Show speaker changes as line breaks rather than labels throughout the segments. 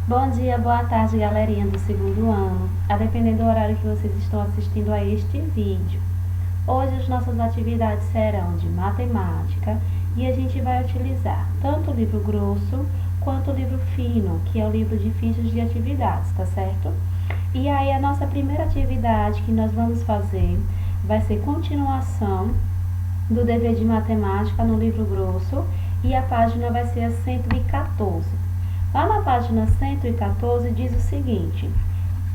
Bom dia, boa tarde, galerinha do segundo ano. A depender do horário que vocês estão assistindo a este vídeo. Hoje as nossas atividades serão de matemática e a gente vai utilizar tanto o livro grosso quanto o livro fino, que é o livro de fichas de atividades, tá certo? E aí a nossa primeira atividade que nós vamos fazer vai ser continuação do dever de matemática no livro grosso e a página vai ser a 114. Lá na página 114 diz o seguinte: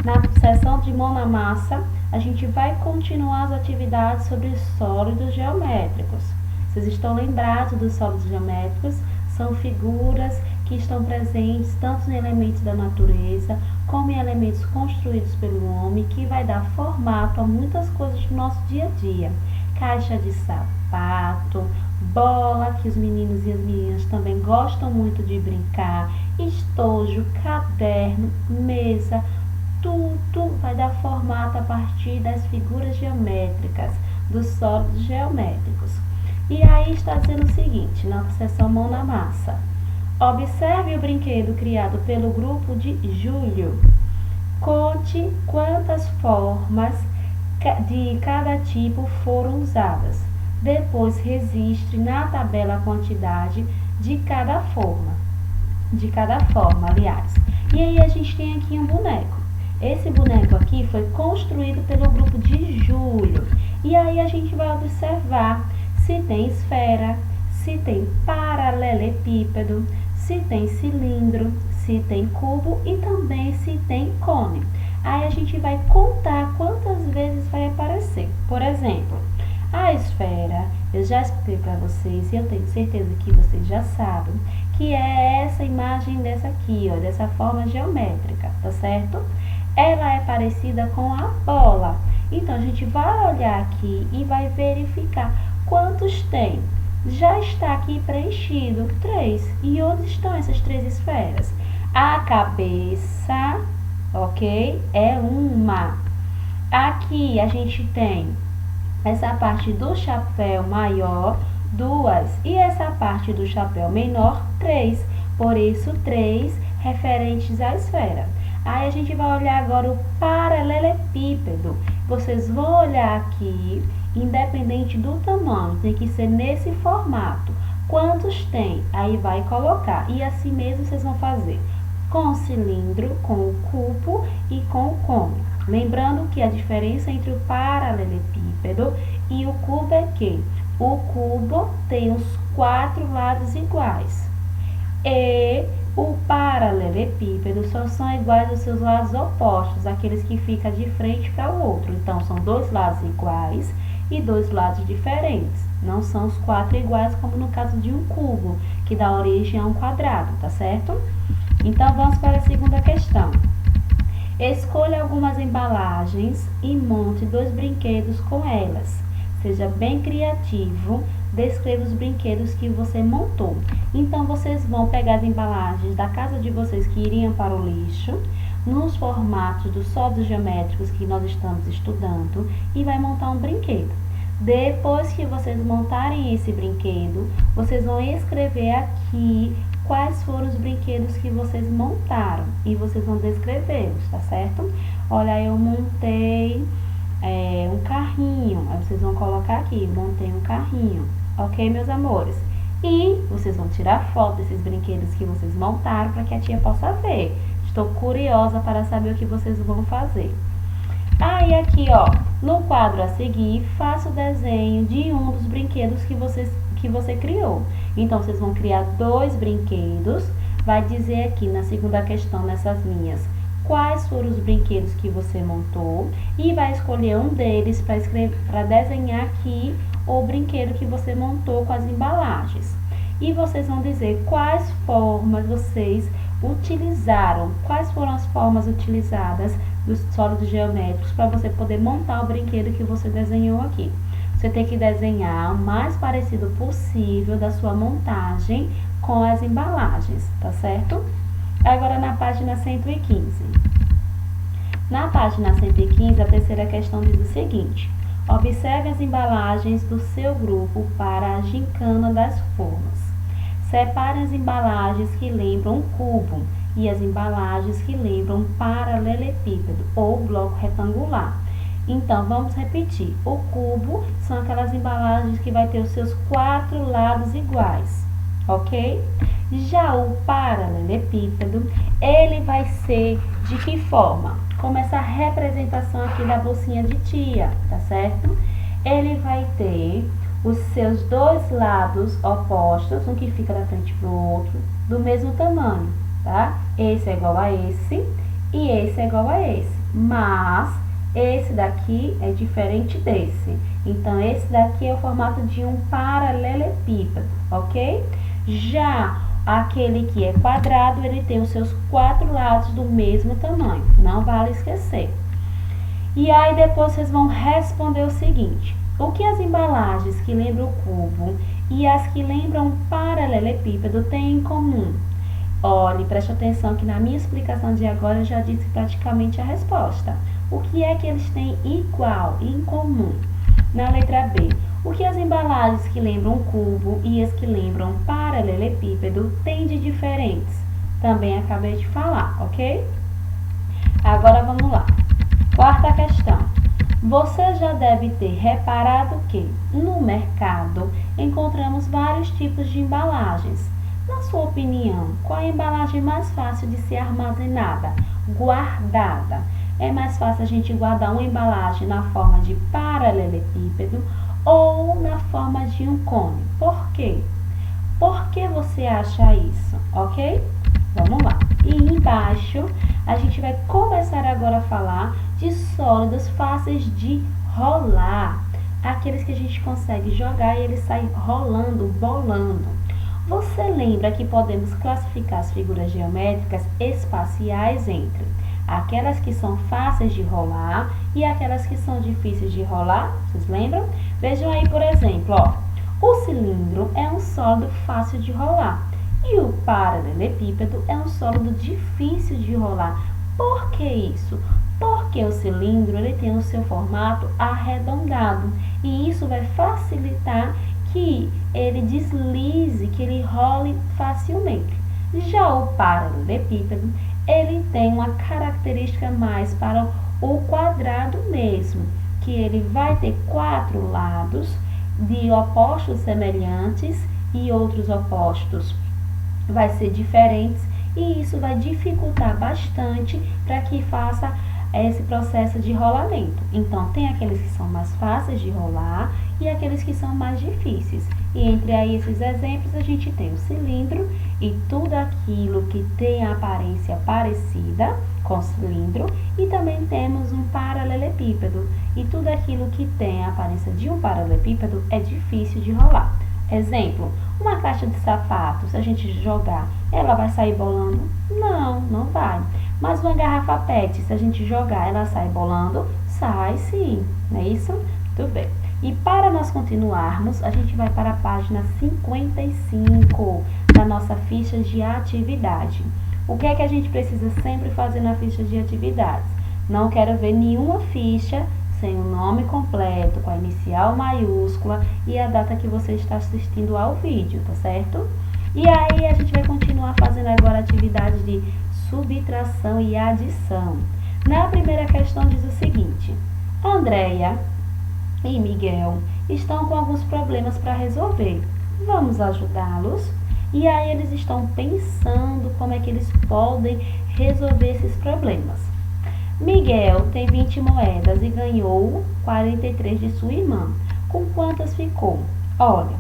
na seção de mão na massa, a gente vai continuar as atividades sobre sólidos geométricos. Vocês estão lembrados dos sólidos geométricos? São figuras que estão presentes tanto em elementos da natureza como em elementos construídos pelo homem, que vai dar formato a muitas coisas do nosso dia a dia. Caixa de sapato, bola, que os meninos e as meninas também gostam muito de brincar, estojo, caderno, mesa, tudo vai dar formato a partir das figuras geométricas, dos sólidos geométricos. E aí está dizendo o seguinte, na seção mão na massa: observe o brinquedo criado pelo grupo de Júlio. Conte quantas formas de cada tipo foram usadas. Depois registre na tabela a quantidade de cada forma. E aí a gente tem aqui um boneco. Esse boneco aqui foi construído pelo grupo de Júlio. E aí a gente vai observar se tem esfera, se tem paralelepípedo, se tem cilindro, se tem cubo e também se tem cone. Aí a gente vai contar quantas vezes vai aparecer. Por exemplo, a esfera, eu já expliquei para vocês e eu tenho certeza que vocês já sabem, que é essa imagem dessa aqui, ó, dessa forma geométrica, tá certo? Ela é parecida com a bola. Então a gente vai olhar aqui e vai verificar quantos tem. Já está aqui preenchido 3. E onde estão essas 3 esferas? A cabeça, ok? É uma. Aqui a gente tem essa parte do chapéu maior, 2. E essa parte do chapéu menor, 3. Por isso, 3 referentes à esfera. Aí a gente vai olhar agora o paralelepípedo. Vocês vão olhar aqui, independente do tamanho, tem que ser nesse formato. Quantos tem? Aí vai colocar. E assim mesmo vocês vão fazer com o cilindro, com o cubo e com o cone. Lembrando que a diferença entre o paralelepípedo e o cubo é que o cubo tem os 4 lados iguais. E o paralelepípedo só são iguais aos seus lados opostos, aqueles que ficam de frente para o outro. Então, são 2 lados iguais e 2 lados diferentes. Não são os 4 iguais, como no caso de um cubo, que dá origem a um quadrado, tá certo? Então, vamos para a segunda questão. Escolha algumas embalagens e monte 2 brinquedos com elas. Seja bem criativo, descreva os brinquedos que você montou. Então, vocês vão pegar as embalagens da casa de vocês que iriam para o lixo, nos formatos dos sólidos geométricos que nós estamos estudando, e vai montar um brinquedo. Depois que vocês montarem esse brinquedo, vocês vão escrever aqui quais foram os brinquedos que vocês montaram e vocês vão descrevê-los, tá certo? Olha, eu montei um carrinho. Aí vocês vão colocar aqui, montei um carrinho, ok, meus amores? E vocês vão tirar foto desses brinquedos que vocês montaram para que a tia possa ver. Estou curiosa para saber o que vocês vão fazer. Aí aqui, ó, no quadro a seguir, faça o desenho de um dos brinquedos que você criou. Então, vocês vão criar 2 brinquedos. Vai dizer aqui na segunda questão, nessas linhas, quais foram os brinquedos que você montou. E vai escolher um deles para desenhar aqui o brinquedo que você montou com as embalagens. E vocês vão dizer quais formas vocês utilizaram, quais foram as formas utilizadas dos sólidos geométricos para você poder montar o brinquedo que você desenhou aqui. Você tem que desenhar o mais parecido possível da sua montagem com as embalagens, tá certo? Agora na página 115. Na página 115, a terceira questão diz o seguinte: observe as embalagens do seu grupo para a gincana das formas. Separe as embalagens que lembram um cubo e as embalagens que lembram paralelepípedo ou bloco retangular. Então, vamos repetir. O cubo são aquelas embalagens que vai ter os seus 4 lados iguais, ok? Já o paralelepípedo, ele vai ser de que forma? Como essa representação aqui da bolsinha de tia, tá certo? Ele vai ter os seus 2 lados opostos, um que fica da frente para o outro, do mesmo tamanho, tá? Esse é igual a esse e esse é igual a esse, mas esse daqui é diferente desse. Então, esse daqui é o formato de um paralelepípedo, ok? Já aquele que é quadrado, ele tem os seus 4 lados do mesmo tamanho, não vale esquecer. E aí, depois vocês vão responder o seguinte: o que as embalagens que lembram o cubo e as que lembram o paralelepípedo têm em comum? Olhe, preste atenção que na minha explicação de agora eu já disse praticamente a resposta. O que é que eles têm igual e em comum? Na letra B, o que as embalagens que lembram cubo e as que lembram paralelepípedo têm de diferentes? Também acabei de falar, ok? Agora vamos lá. Quarta questão. Você já deve ter reparado que, no mercado, encontramos vários tipos de embalagens. Na sua opinião, qual é a embalagem mais fácil de ser armazenada, guardada? É mais fácil a gente guardar uma embalagem na forma de paralelepípedo ou na forma de um cone? Por quê? Por que você acha isso? Ok? Vamos lá. E embaixo, a gente vai começar agora a falar de sólidos fáceis de rolar. Aqueles que a gente consegue jogar e ele sai rolando, bolando. Você lembra que podemos classificar as figuras geométricas espaciais entre aquelas que são fáceis de rolar e aquelas que são difíceis de rolar? Vocês lembram? Vejam aí, por exemplo, ó, o cilindro é um sólido fácil de rolar e o paralelepípedo é um sólido difícil de rolar. Por que isso? Porque o cilindro ele tem o seu formato arredondado e isso vai facilitar que ele deslize, que ele role facilmente. Já o paralelepípedo, ele tem uma característica mais para o quadrado mesmo, que ele vai ter 4 lados de opostos semelhantes e outros opostos vai ser diferentes e isso vai dificultar bastante para que faça esse processo de rolamento. Então, tem aqueles que são mais fáceis de rolar e aqueles que são mais difíceis. E entre aí esses exemplos, a gente tem o cilindro e tudo aquilo que tem a aparência parecida com o cilindro. E também temos um paralelepípedo. E tudo aquilo que tem a aparência de um paralelepípedo é difícil de rolar. Exemplo, uma caixa de sapatos, se a gente jogar, ela vai sair bolando? Não, não vai. Mas uma garrafa PET, se a gente jogar, ela sai bolando? Sai sim, não é isso? Muito bem. E para nós continuarmos, a gente vai para a página 55 da nossa ficha de atividade. O que é que a gente precisa sempre fazer na ficha de atividades? Não quero ver nenhuma ficha sem o nome completo, com a inicial maiúscula e a data que você está assistindo ao vídeo, tá certo? E aí a gente vai continuar fazendo agora atividades de subtração e adição. Na primeira questão diz o seguinte: Andréia e Miguel estão com alguns problemas para resolver. Vamos ajudá-los? E aí eles estão pensando como é que eles podem resolver esses problemas. Miguel tem 20 moedas e ganhou 43 de sua irmã. Com quantas ficou? Olha,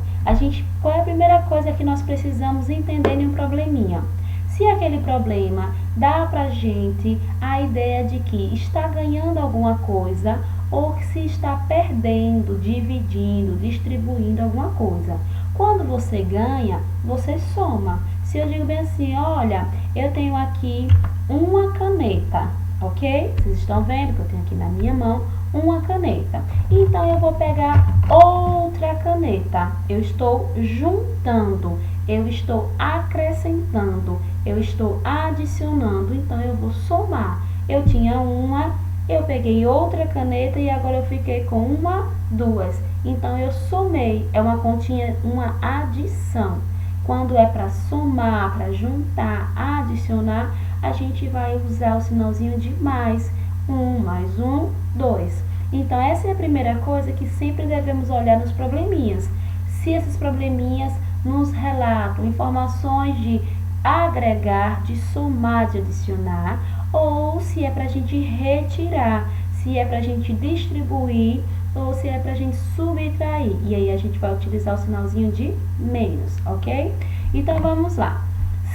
qual é a primeira coisa que nós precisamos entender em um probleminha? Se aquele problema dá pra gente a ideia de que está ganhando alguma coisa ou que se está perdendo, dividindo, distribuindo alguma coisa. Quando você ganha, você soma. Se eu digo bem assim, olha, eu tenho aqui uma caneta, ok? Vocês estão vendo que eu tenho aqui na minha mão uma caneta. Então, eu vou pegar outra caneta. Eu estou juntando, eu estou acrescentando, eu estou adicionando. Então, eu vou somar. Eu tinha uma, eu peguei outra caneta e agora eu fiquei com uma, duas. Então, eu somei. É uma continha, uma adição. Quando é para somar, para juntar, adicionar, a gente vai usar o sinalzinho de mais. 1 mais 1, 2. Então, essa é a primeira coisa que sempre devemos olhar nos probleminhas. Se esses probleminhas nos relatam informações de agregar, de somar, de adicionar, ou se é para a gente retirar, se é para a gente distribuir, ou se é para a gente subtrair. E aí a gente vai utilizar o sinalzinho de menos, ok? Então, vamos lá.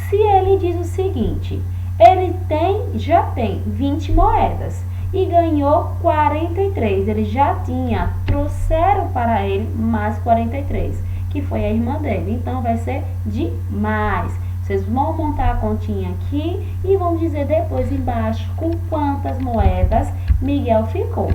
Se ele diz o seguinte, ele já tem 20 moedas e ganhou 43. Ele já tinha, trouxeram para ele mais 43, que foi a irmã dele. Então, vai ser de mais. Vocês vão montar a continha aqui e vão dizer depois embaixo com quantas moedas Miguel ficou.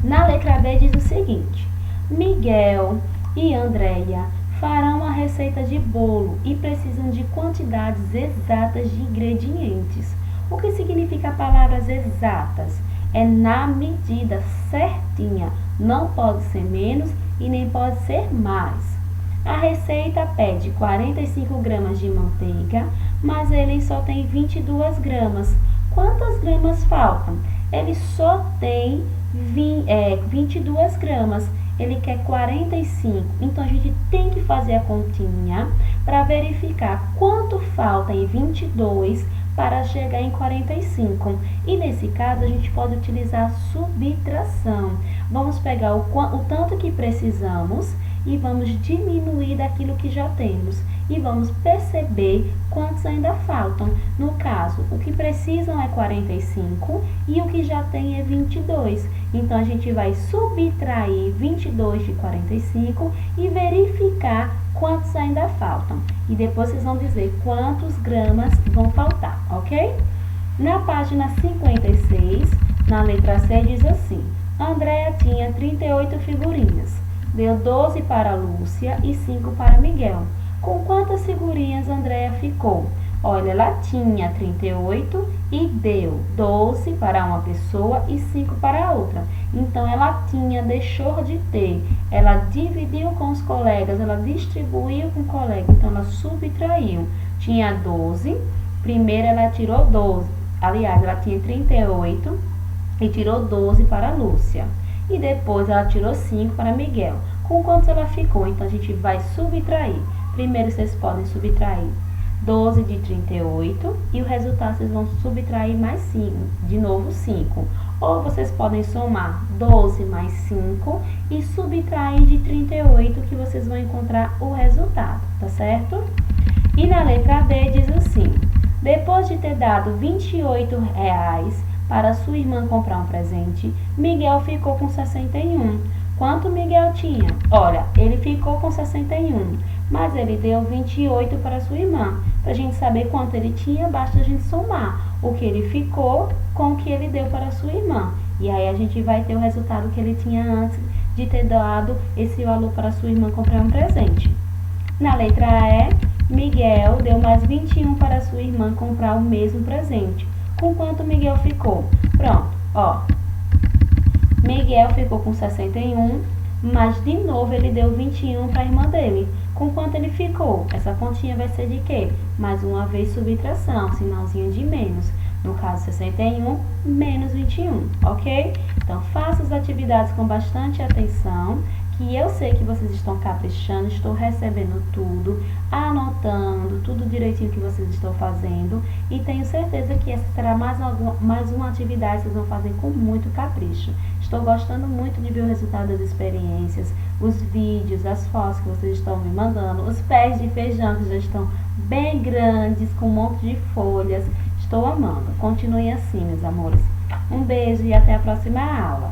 Na letra B diz o seguinte, Miguel e Andréia farão uma receita de bolo e precisam de quantidades exatas de ingredientes. O que significa palavras exatas? É na medida certinha, não pode ser menos e nem pode ser mais. A receita pede 45 gramas de manteiga, mas ele só tem 22 gramas. Quantas gramas faltam? Ele só tem 22 gramas. Ele quer 45. Então, a gente tem que fazer a continha para verificar quanto falta em 22 para chegar em 45. E nesse caso, a gente pode utilizar a subtração. Vamos pegar o tanto que precisamos e vamos diminuir daquilo que já temos. E vamos perceber quantos ainda faltam. No caso, o que precisam é 45 e o que já tem é 22. Então, a gente vai subtrair 22 de 45 e verificar quantos ainda faltam. E depois vocês vão dizer quantos gramas vão faltar, ok? Na página 56, na letra C, diz assim, Andréia tinha 38 figurinhas. Deu 12 para Lúcia e 5 para Miguel. Com quantas figurinhas Andréia ficou? Olha, ela tinha 38 e deu 12 para uma pessoa e 5 para a outra. Então, ela deixou de ter. Ela dividiu com os colegas, ela distribuiu com o colega. Então, ela subtraiu. Tinha 12, primeiro ela tirou 12. Aliás, ela tinha 38 e tirou 12 para a Lúcia. E depois ela tirou 5 para Miguel. Com quantos ela ficou? Então, a gente vai subtrair. Primeiro, vocês podem subtrair 12 de 38 e o resultado vocês vão subtrair mais 5, de novo 5. Ou vocês podem somar 12 mais 5 e subtrair de 38 que vocês vão encontrar o resultado, tá certo? E na letra D diz assim, depois de ter dado R$28 para sua irmã comprar um presente, Miguel ficou com 61. Quanto Miguel tinha? Olha, ele ficou com 61, mas ele deu 28 para sua irmã. Para a gente saber quanto ele tinha, basta a gente somar o que ele ficou com o que ele deu para sua irmã. E aí a gente vai ter o resultado que ele tinha antes de ter dado esse valor para sua irmã comprar um presente. Na letra E, Miguel deu mais 21 para sua irmã comprar o mesmo presente. Com quanto Miguel ficou? Pronto, ó. Miguel ficou com 61, mas de novo ele deu 21 para a irmã dele. Com quanto ele ficou? Essa continha vai ser de quê? Mais uma vez subtração, sinalzinho de menos. No caso, 61 menos 21, ok? Então, faça as atividades com bastante atenção, que eu sei que vocês estão caprichando, estou recebendo tudo, anotando tudo direitinho que vocês estão fazendo e tenho certeza que essa será mais uma atividade que vocês vão fazer com muito capricho. Estou gostando muito de ver o resultado das experiências, os vídeos, as fotos que vocês estão me mandando, os pés de feijão que já estão bem grandes, com um monte de folhas. Estou amando. Continuem assim, meus amores. Um beijo e até a próxima aula.